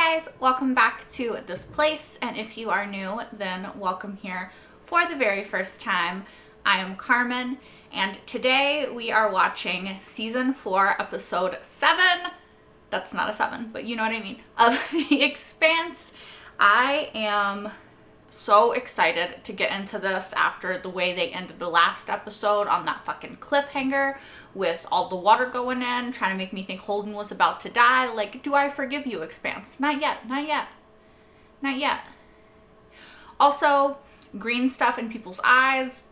Hi guys, welcome back to this place, and if you are new, then welcome here for the very first time. I am Carmen, and today we are watching season 4, episode 7. That's not a 7, but you know what I mean, of The Expanse. I am so excited to get into this after the way they ended the last episode on that fucking cliffhanger with all the water going in, trying to make me think Holden was about to die. Like, do I forgive you, Expanse? Not yet, not yet, not yet. Also, green stuff in people's eyes.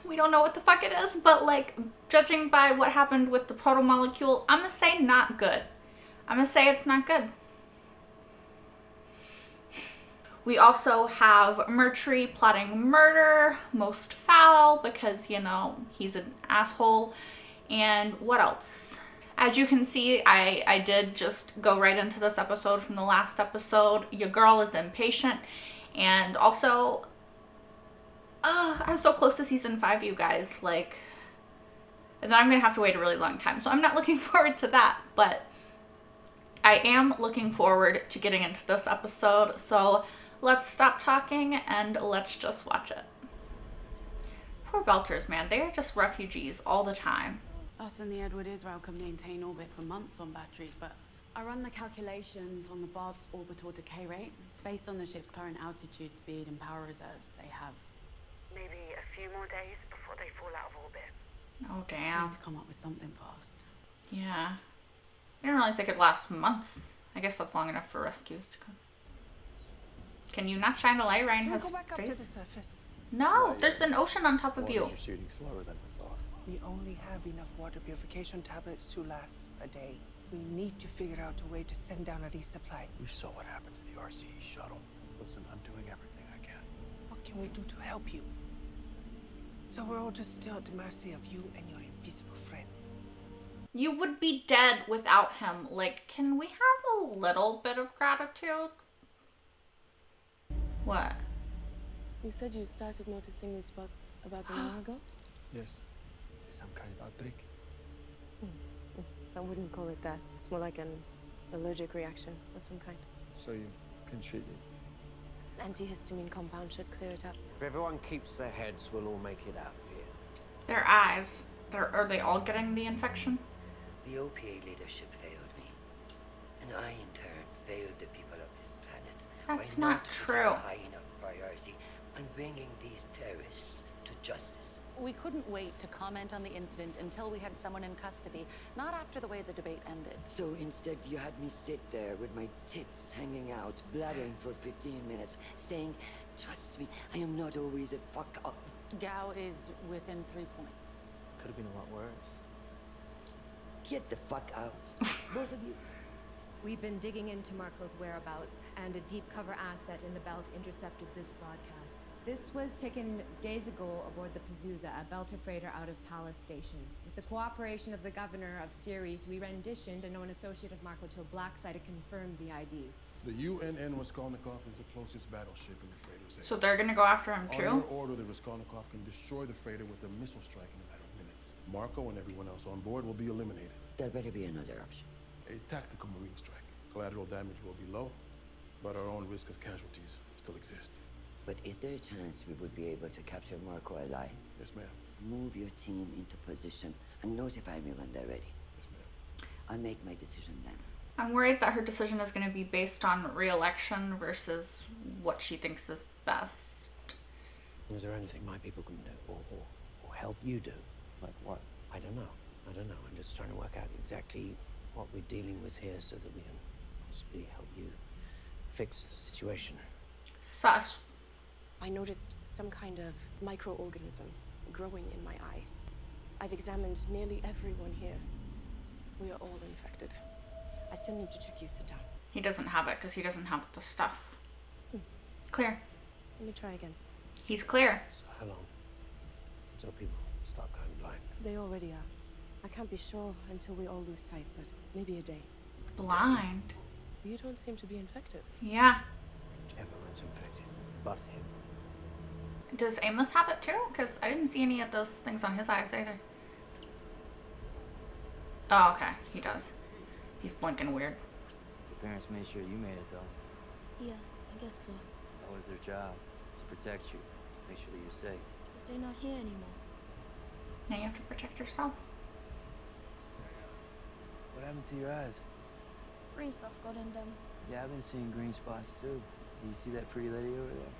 We don't know what the fuck it is, but like, judging by what happened with the protomolecule, I'm gonna say not good. I'm gonna say it's not good. We also have Mercury plotting murder, most foul, because, you know, he's an asshole. And what else? As you can see, I did just go right into this episode from the last episode. Your girl is impatient. And also, I'm so close to season 5, you guys. Like, and then I'm going to have to wait a really long time. So I'm not looking forward to that. But I am looking forward to getting into this episode. So let's stop talking and let's just watch it. Poor Belters, man. They are just refugees all the time. Us and the Edward Israel can maintain orbit for months on batteries, but I run the calculations on the Barb's orbital decay rate. Based on the ship's current altitude, speed, and power reserves, they have maybe a few more days before they fall out of orbit. Oh, we damn. need to come up with something fast. Yeah. I didn't realize they could last months. I guess that's long enough for rescues to come. Can you not shine the light right in his Go back up face? to the surface. No, there's an ocean on top of you. You're shooting slower than I thought. We only have enough water purification tablets to last a day. We need to figure out a way to send down a resupply. You saw what happened to the RCE shuttle. Listen, I'm doing everything I can. What can we do to help you? So we're all just still at the mercy of you and your invisible friend. You would be dead without him. Like, can we have a little bit of gratitude? What? You said you started noticing these spots about an hour ago? Yes. Some kind of outbreak. I wouldn't call it that. It's more like an allergic reaction of some kind. So you can treat it. Antihistamine compound should clear it up. If everyone keeps their heads, we'll all make it out of here. Their eyes. Are they all getting the infection? The OPA leadership failed me, and I in turn failed the people of this planet. That's by not putting true. a high enough priority on bringing these terrorists to justice. We couldn't wait to comment on the incident until we had someone in custody, not after the way the debate ended. So instead you had me sit there with my tits hanging out, blabbering for 15 minutes, saying, trust me, I am not always a fuck up. Gao is within 3 points. Could have been a lot worse. Get the fuck out, both of you. We've been digging into Marco's whereabouts, and a deep cover asset in the belt intercepted this broadcast. This was taken days ago aboard the Pazuza, a belter freighter out of Palace Station. With the cooperation of the governor of Ceres, we renditioned a known associate of Marco to a black site to confirm the ID. The UNN Raskolnikov is the closest battleship in the freighter's area. So they're gonna go after him On too? your order, the Raskolnikov can destroy the freighter with a missile strike in a matter of minutes. Marco and everyone else on board will be eliminated. There better be another option. A tactical marine strike. Collateral damage will be low, but our own risk of casualties still exists. But is there a chance we would be able to capture Marco alive? Yes, ma'am. Move your team into position and notify me when they're ready. Yes, ma'am. I'll make my decision then. I'm worried that her decision is going to be based on re-election versus what she thinks is best. Is there anything my people can do, or help you do? Like what? I don't know. I'm just trying to work out exactly what we're dealing with here so that we can possibly help you fix the situation. Sus. I noticed some kind of microorganism growing in my eye. I've examined nearly everyone here. We are all infected. I still need to check you. Sit down. He doesn't have it because he doesn't have the stuff. Clear. Let me try again. He's clear. So how long until people start going blind? They already are. I can't be sure until we all lose sight, but maybe a day. Blind. You don't seem to be infected. Yeah. Everyone's infected, but him. Does Amos have it too? Because I didn't see any of those things on his eyes either. Oh, okay. He does. He's blinking weird. parents made sure you made it, though. Yeah, I guess so. That was their job, to protect you, make sure that you're safe. But they're not here anymore. Now you have to protect yourself. What happened to your eyes? Green stuff got in them. Yeah, I've been seeing green spots, too. Do you see that pretty lady over there?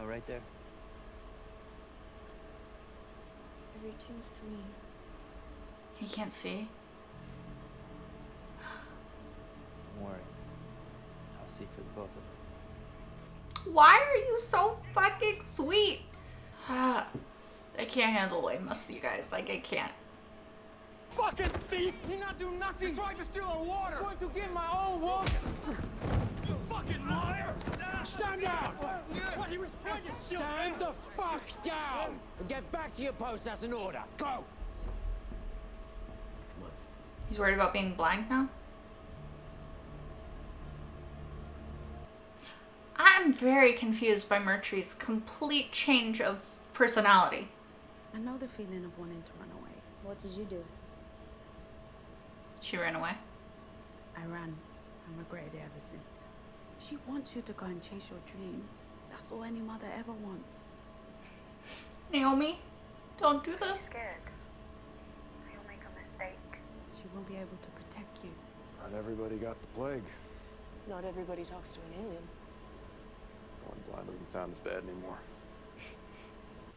No, right there. Everything's green. He can't see. Don't worry. I'll see for the both of us. Why are you so fucking sweet? I can't handle Weymouth, you guys. Like, I can't. Fucking thief! He not do nothing! He tried to steal our water! I'm going to get my own water! You fucking liar! Stand down! What, he was trying to steal... Stand the fuck down! And get back to your post as an order! Go! Come on. He's worried about being blind now? I'm very confused by Murtry's complete change of personality. I know the feeling of wanting to run away. What did you do? She ran away. I ran and regretted it ever since. She wants you to go and chase your dreams. That's all any mother ever wants. Naomi, don't do this. Scared. You'll make a mistake. She won't be able to protect you. Not everybody got the plague. Not everybody talks to an alien. Going blind doesn't sound as bad anymore.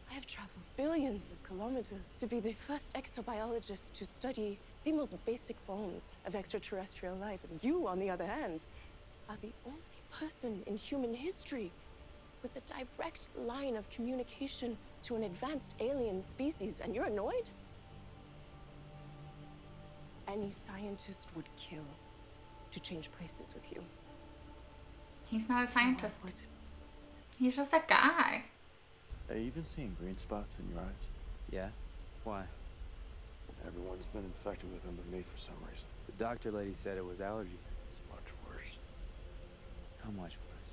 I have traveled billions of kilometers to be the first exobiologist to study the most basic forms of extraterrestrial life. And you, on the other hand, are the only person in human history with a direct line of communication to an advanced alien species, and you're annoyed? Any scientist would kill to change places with you. He's not a scientist. He's just a guy. Hey, you been seeing green spots in your eyes? Yeah? Why? Everyone's been infected with them but me for some reason. The doctor lady said it was allergy. It's much worse. How much worse?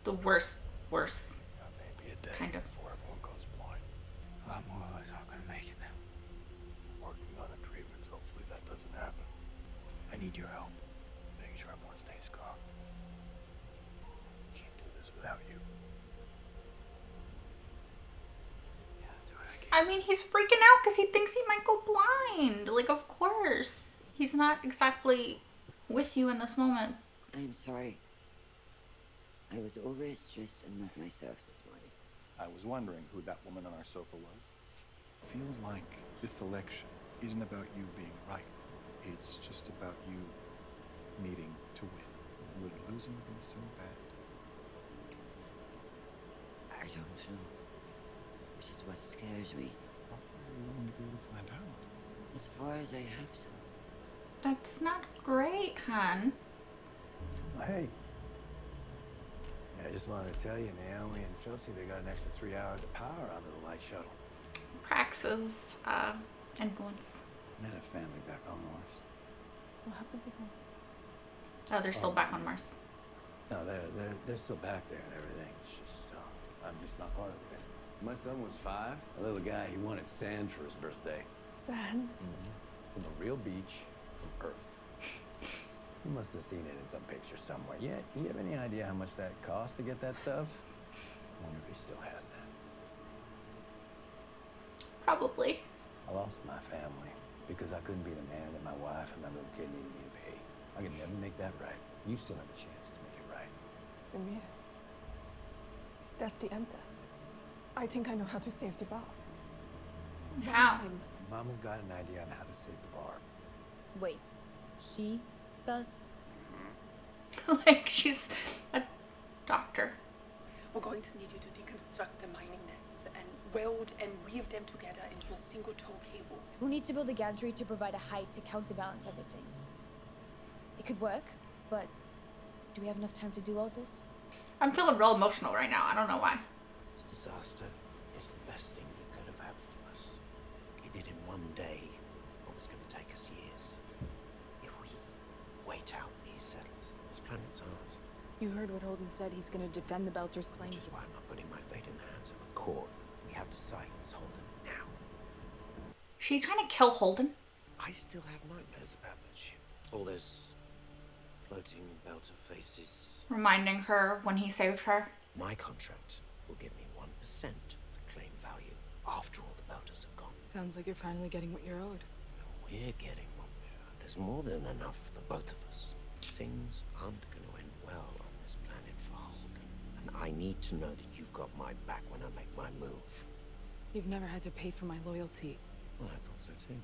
The worst. Maybe a day Kind of. before everyone goes blind. I'm more or less not gonna make it now. Working on a treatment. Hopefully that doesn't happen. I need your help. Making sure everyone stays calm. Can't do this without you. I mean, he's freaking out because he thinks he might go blind. Like, of course. He's not exactly with you in this moment. I'm sorry. I was overstressed and not myself this morning. I was wondering who that woman on our sofa was. Feels like this election isn't about you being right. It's just about you needing to win. Would losing be so bad? I don't know. Which is what scares me. How far are you willing to go to find out? As far as I have to. That's not great, hon. Hey. Yeah, I just wanted to tell you, Naomi and Chelsea, they got an extra 3 hours of power out of the light shuttle. Prax's influence. Met a family back on Mars. What happened to them? Oh, they're still back on Mars. No, they're still back there and everything. It's just, I'm just not part of it. My son was 5. A little guy, he wanted sand for his birthday. Sand? From a real beach, from Earth. You must have seen it in some picture somewhere. Yeah, you have any idea how much that costs to get that stuff? I wonder if he still has that. Probably. I lost my family because I couldn't be the man that my wife and my little kid needed me to be. I could never make that right. You still have a chance to make it right. Ramirez. That's the answer. I think I know how to save the bar. How? Mama's got an idea on how to save the bar. Wait, she does? Like, she's a doctor. We're going to need you to deconstruct the mining nets and weld and weave them together into a single tow cable. We'll need to build a gantry to provide a height to counterbalance everything. It could work, but do we have enough time to do all this? I'm feeling real emotional right now. I don't know why. This disaster is the best thing that could have happened to us. It did in one day what was going to take us years. If we wait out these settlers, this planet's ours. You heard what Holden said. He's going to defend the Belters' claims. Which is why I'm not putting my fate in the hands of a court. We have to silence Holden now. She trying to kill Holden? I still have nightmares about that ship. All those floating belter faces. Reminding her of when he saved her. My contract will give me 1% of the claim value after all the belters have gone. Sounds like you're finally getting what you're owed. We're getting what we're owed. There's more than enough for the both of us. Things aren't going to end well on this planet for Holden. And I need to know that you've got my back when I make my move. You've never had to pay for my loyalty. Well, I thought so too.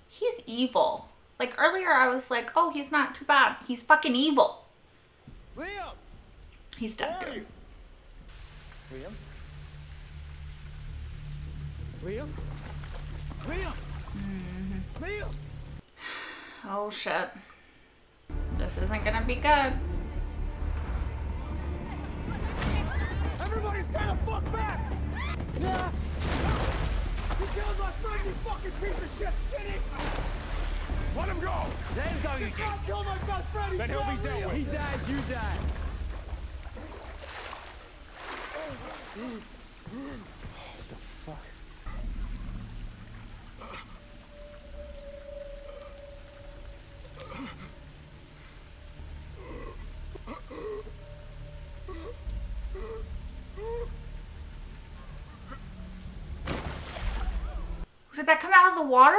He's evil. Like earlier I was like, oh, he's not too bad. He's fucking evil. Liam! He's dead. Where are you? Liam? Liam? Liam? Liam? Oh shit. This isn't gonna be good. Everybody stand the fuck back! Yeah! You killed my friend, you fucking piece of shit, skinny! Let him go! Let him go, you dick! You killed my best friend, then he'll be dead. He dies, you die. What the fuck? Did that come out of the water?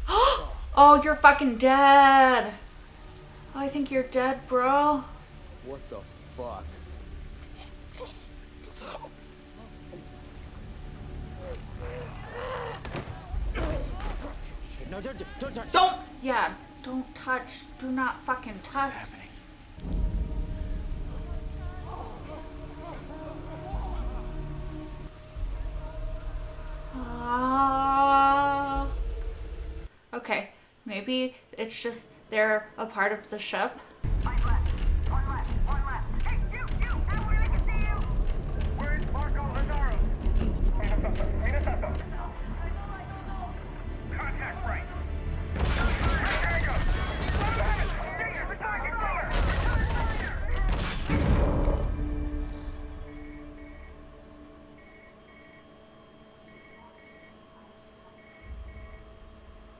Oh, you're fucking dead. Oh, I think you're dead, bro. What the fuck? No, don't touch. Yeah, don't touch. Do not fucking touch. What's happening? Okay, maybe it's just they're a part of the ship. One left. Hey, you! Everywhere I can see you! Where's Marco Hazaro? Contact right. Tango! The target there!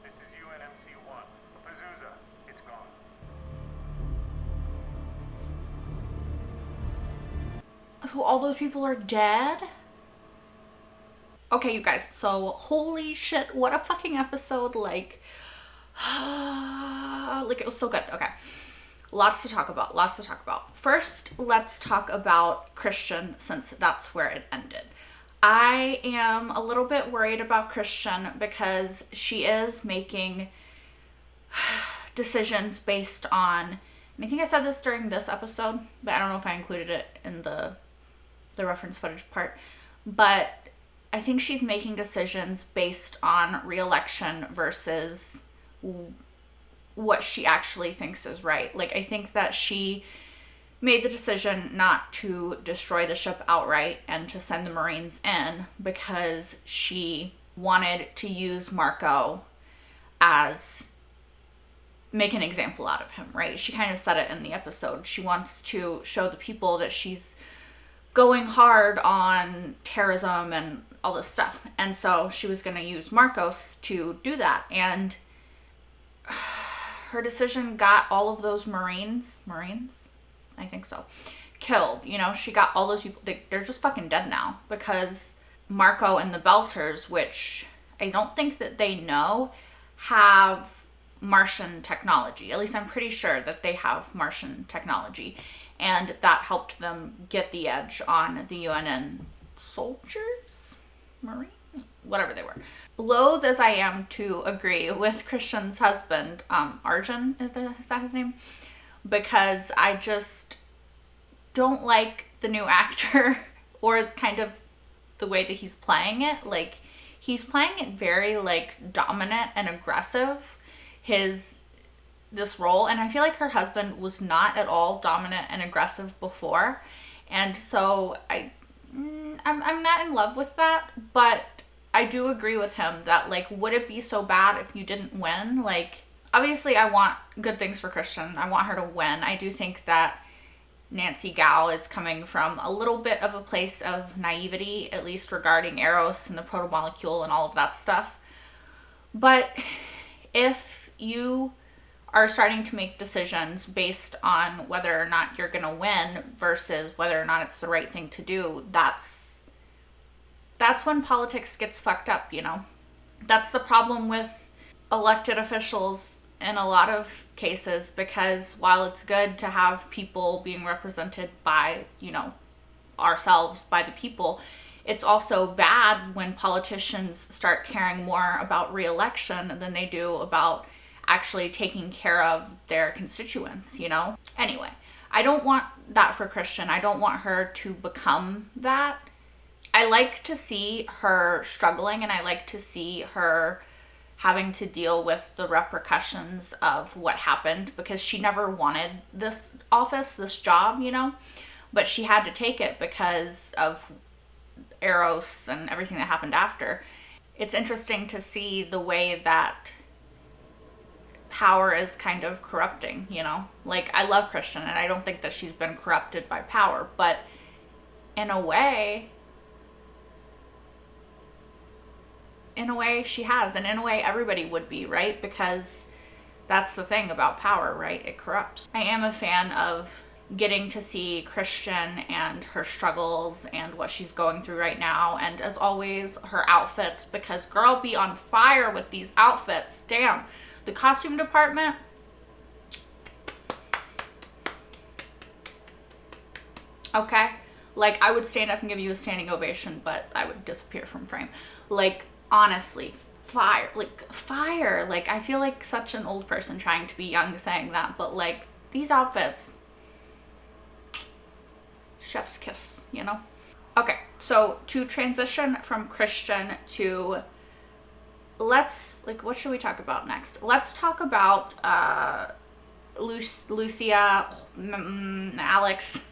This is UNMC-1. Pazuzu, it's gone. So all those people are dead? Okay, you guys, so holy shit, what a fucking episode. Like it was so good. Okay, lots to talk about. First, let's talk about Christian, since that's where it ended. I am a little bit worried about Christian because she is making decisions based on, and I think I said this during this episode, but I don't know if I included it in the reference footage part, but I think she's making decisions based on re-election versus what she actually thinks is right. Like, I think that she made the decision not to destroy the ship outright and to send the Marines in because she wanted to use Marco as make an example out of him, right? She kind of said it in the episode. She wants to show the people that she's going hard on terrorism and all this stuff. And so she was going to use Marcos to do that. And her decision got all of those Marines, I think so, killed. You know, she got all those people, they're just fucking dead now because Marco and the Belters, which I don't think that they know, have Martian technology. At least I'm pretty sure that they have Martian technology. And that helped them get the edge on the UNN soldiers? Marine? Whatever they were. Loath as I am to agree with Christian's husband, Arjun, is that his name? Because I just don't like the new actor or kind of the way that he's playing it. Like, he's playing it very, like, dominant and aggressive, this role, and I feel like her husband was not at all dominant and aggressive before, and so I'm not in love with that, but I do agree with him that, like, would it be so bad if you didn't win? Like, obviously I want good things for Christian. I want her to win. I do think that Nancy Gao is coming from a little bit of a place of naivety, at least regarding Eros and the protomolecule and all of that stuff. But if you are starting to make decisions based on whether or not you're gonna win versus whether or not it's the right thing to do, that's when politics gets fucked up, you know? That's the problem with elected officials in a lot of cases, because while it's good to have people being represented by, you know, ourselves, by the people, it's also bad when politicians start caring more about re-election than they do about actually taking care of their constituents, you know? Anyway, I don't want that for Christian. I don't want her to become that. I like to see her struggling, and I like to see her having to deal with the repercussions of what happened, because she never wanted this office, this job, you know? But she had to take it because of Eros and everything that happened after. It's interesting to see the way that power is kind of corrupting, you know? Like, I love Christian, and I don't think that she's been corrupted by power, but in a way she has, and in a way everybody would be, right? Because that's the thing about power, right? It corrupts. I am a fan of getting to see Christian and her struggles and what she's going through right now, and as always, her outfits, because girl be on fire with these outfits. Damn. The costume department, okay? Like, I would stand up and give you a standing ovation, but I would disappear from frame. Like, honestly, fire. Like, fire. Like, I feel like such an old person trying to be young saying that, but like, these outfits, chef's kiss, you know? Okay, so to transition from Christian to, what should we talk about next? Let's talk about Lucia, Alex,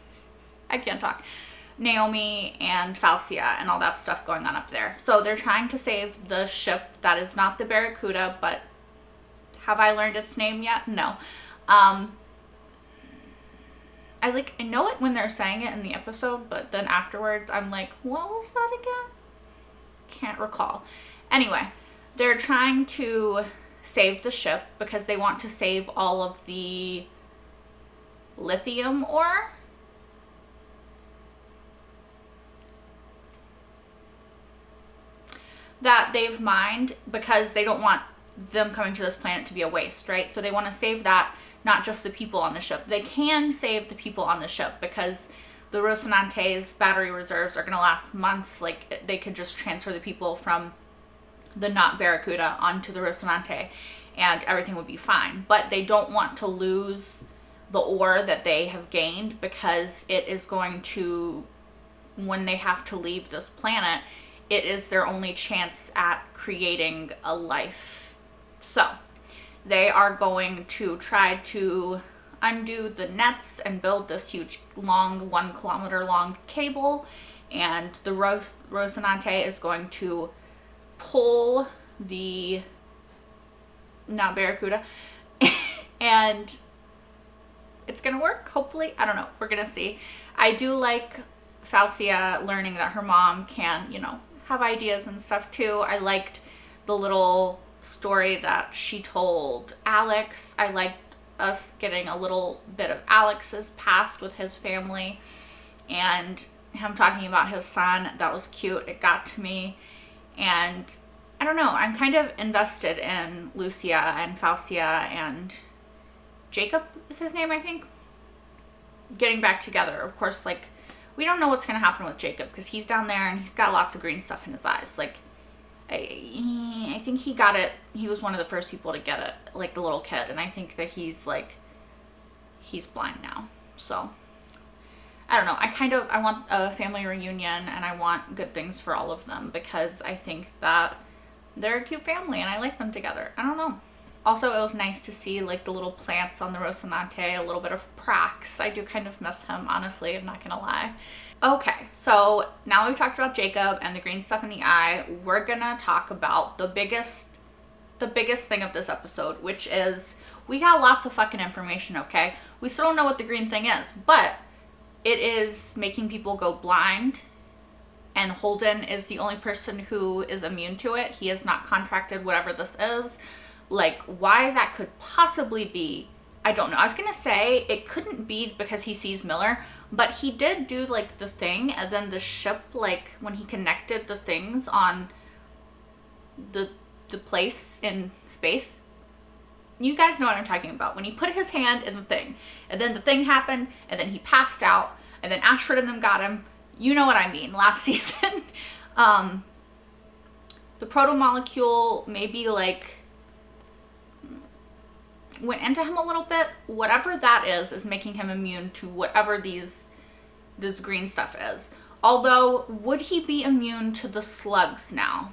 I can't talk, Naomi and Falcia and all that stuff going on up there. So they're trying to save the ship that is not the Barracuda, but have I learned its name yet? No. I know it when they're saying it in the episode, but then afterwards I'm like, what was that again? Can't recall. Anyway, they're trying to save the ship because they want to save all of the lithium ore. That they've mined, because they don't want them coming to this planet to be a waste, right? So they want to save that, not just the people on the ship. They can save the people on the ship because the Rocinante's battery reserves are going to last months. Like, they could just transfer the people from the not Barracuda onto the Rocinante and everything would be fine. But they don't want to lose the ore that they have gained, because it is going to, when they have to leave this planet, it is their only chance at creating a life. So they are going to try to undo the nets and build this huge, long, 1 kilometer long cable, and the Rocinante is going to pull the, not Barracuda, and it's gonna work, hopefully. I don't know, we're gonna see. I do like Falcia learning that her mom can, you know, have ideas and stuff too. I liked the little story that she told Alex. I liked us getting a little bit of Alex's past with his family and him talking about his son. That was cute. It got to me. And I don't know, I'm kind of invested in Lucia and Falcia and Jacob is his name, I think, getting back together. Of course, like, we don't know what's going to happen with Jacob because he's down there and he's got lots of green stuff in his eyes. Like, I think he got it. He was one of the first people to get it, like the little kid. And I think that he's blind now. So, I don't know. I want a family reunion and I want good things for all of them because I think that they're a cute family and I like them together. I don't know. Also, it was nice to see like the little plants on the Rocinante, a little bit of Prax. I do kind of miss him, honestly, I'm not gonna lie. Okay, so now we've talked about Jacob and the green stuff in the eye. We're gonna talk about the biggest thing of this episode, which is we got lots of fucking information, okay? We still don't know what the green thing is, but it is making people go blind, and Holden is the only person who is immune to it. He is not contracted whatever this is, Like, why that could possibly be, I don't know. I was gonna say it couldn't be because he sees Miller, but he did do like the thing, and then the ship, like when he connected the things on the place in space, you guys know what I'm talking about. When he put his hand in the thing, and then the thing happened, and then he passed out, and then Ashford and them got him. You know what I mean, last season. The protomolecule maybe like went into him a little bit. Whatever that is making him immune to whatever this green stuff is. Although, would he be immune to the slugs now?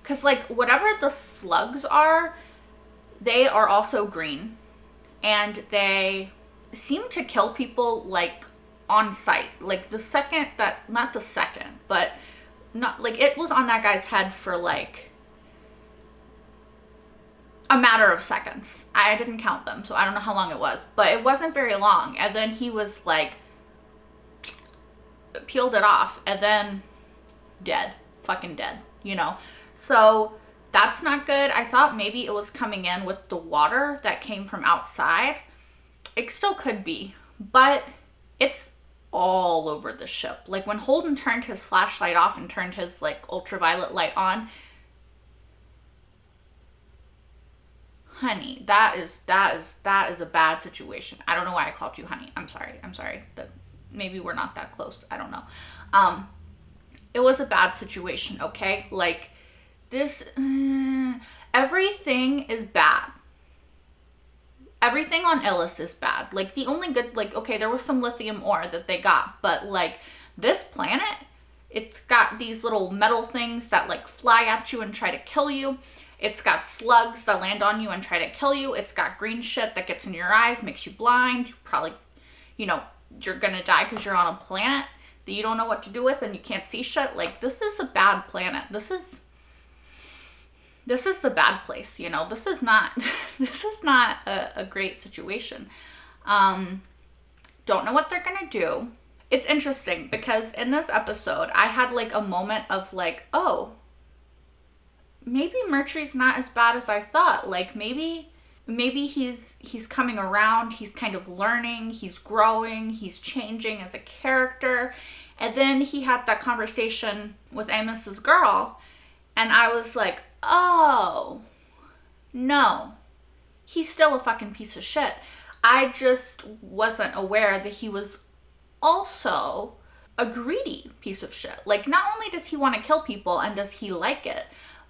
Because like whatever the slugs are, they are also green, and they seem to kill people like on sight. Like the second that, not the second, but not like it was on that guy's head for like a matter of seconds. I didn't count them, so I don't know how long it was, but it wasn't very long. And then he was like peeled it off, and then dead, fucking dead, you know? So that's not good. I thought maybe it was coming in with the water that came from outside. It still could be, but it's all over the ship. Like when Holden turned his flashlight off and turned his like ultraviolet light on, honey, that is a bad situation. I don't know why I called you honey. I'm sorry. That maybe we're not that close. I don't know. It was a bad situation, okay? Like this, everything is bad. Everything on Ellis is bad. Like the only good, like, okay, there was some lithium ore that they got, but like this planet, it's got these little metal things that like fly at you and try to kill you. It's got slugs that land on you and try to kill you. It's got green shit that gets in your eyes, makes you blind. You probably, you know, you're gonna die because you're on a planet that you don't know what to do with and you can't see shit. Like this is a bad planet. This is the bad place, you know. This is not a great situation. Don't know what they're gonna do. It's interesting because in this episode I had like a moment of like, oh, maybe Mercury's not as bad as I thought. Like maybe he's coming around, he's kind of learning, he's growing, he's changing as a character. And then he had that conversation with Amos's girl, and I was like, oh, no, he's still a fucking piece of shit. I just wasn't aware that he was also a greedy piece of shit. Like, not only does he want to kill people and does he like it,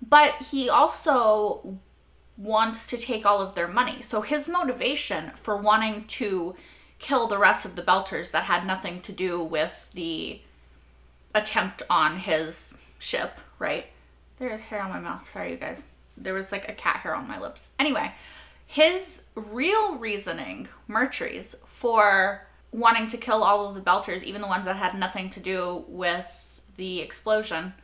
but he also wants to take all of their money. So his motivation for wanting to kill the rest of the Belters that had nothing to do with the attempt on his ship, right? There is hair on my mouth. Sorry, you guys. There was like a cat hair on my lips. Anyway, his real reasoning, Mercury's, for wanting to kill all of the Belters, even the ones that had nothing to do with the explosion,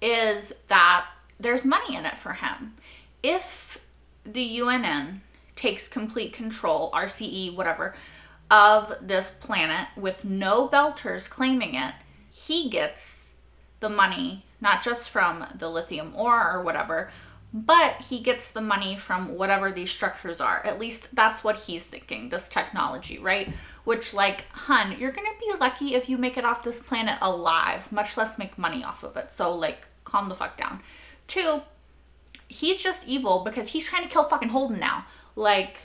is that there's money in it for him. If the UNN takes complete control, RCE, whatever, of this planet with no Belters claiming it, he gets the money, not just from the lithium ore or whatever, but he gets the money from whatever these structures are. At least that's what he's thinking, this technology, right? Which, like, hun, you're gonna be lucky if you make it off this planet alive, much less make money off of it. So, like, calm the fuck down. 2, he's just evil because he's trying to kill fucking Holden now. Like,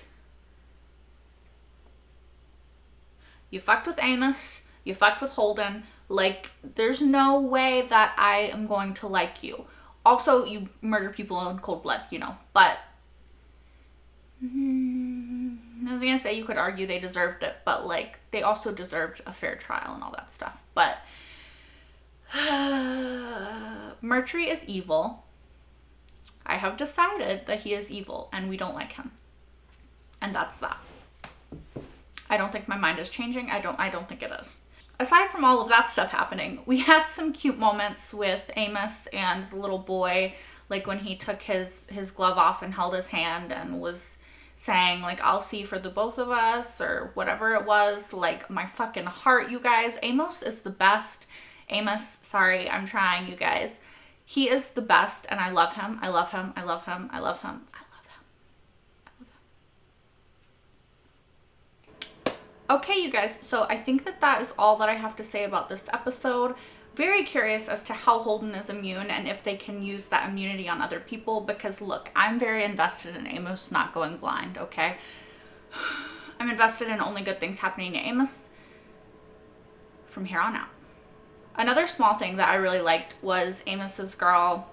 you fucked with Amos, you fucked with Holden. Like, there's no way that I am going to like you. Also, you murder people in cold blood, you know, but I was gonna say you could argue they deserved it, but like, they also deserved a fair trial and all that stuff. But Mercury is evil. I have decided that he is evil and we don't like him. And that's that. I don't think my mind is changing. I don't think it is. Aside from all of that stuff happening, we had some cute moments with Amos and the little boy, like when he took his glove off and held his hand and was saying, like, I'll see for the both of us, or whatever it was. Like, my fucking heart, you guys. Amos is the best. Amos, sorry, I'm trying, you guys. He is the best, and I love him. I love him. I love him. I love him. I love him. Okay, you guys, so I think that is all that I have to say about this episode. Very curious as to how Holden is immune and if they can use that immunity on other people, because look, I'm very invested in Amos not going blind, okay? I'm invested in only good things happening to Amos from here on out. Another small thing that I really liked was Amos's girl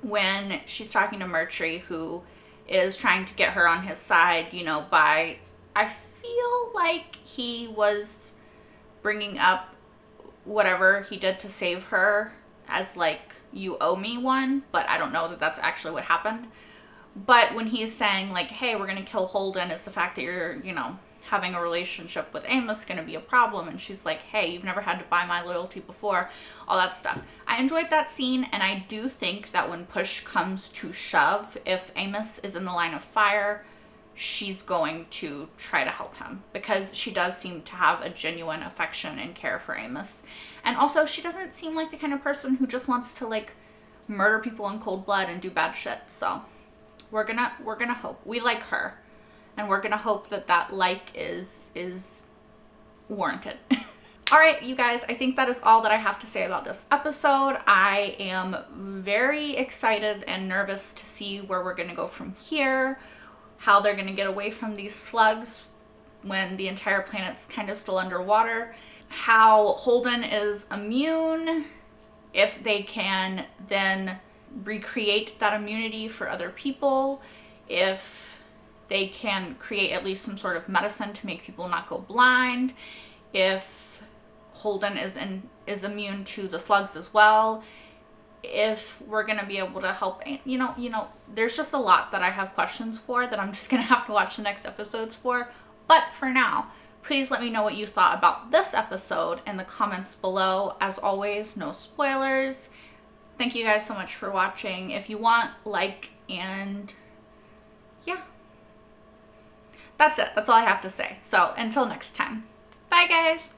when she's talking to Murtry, who is trying to get her on his side, you know, by, I feel like he was bringing up whatever he did to save her as like, you owe me one, but I don't know that that's actually what happened. But when he's saying like, hey, we're gonna kill Holden, is the fact that you're, you know, having a relationship with Amos gonna be a problem? And she's like, hey, you've never had to buy my loyalty before, all that stuff. I enjoyed that scene, and I do think that when push comes to shove, if Amos is in the line of fire, she's going to try to help him, because she does seem to have a genuine affection and care for Amos. And also, she doesn't seem like the kind of person who just wants to like murder people in cold blood and do bad shit. So we're gonna hope. We like her. And we're gonna hope that that like is warranted. All right, you guys, I think that is all that I have to say about this episode. I am very excited and nervous to see where we're gonna go from here, how they're gonna get away from these slugs when the entire planet's kind of still underwater, how Holden is immune, if they can then recreate that immunity for other people, if they can create at least some sort of medicine to make people not go blind, if Holden is immune to the slugs as well, if we're gonna be able to help, you know, there's just a lot that I have questions for that I'm just gonna have to watch the next episodes for. But for now, please let me know what you thought about this episode in the comments below. As always, no spoilers. Thank you guys so much for watching. If you want, like, and yeah. That's it. That's all I have to say. So until next time. Bye, guys.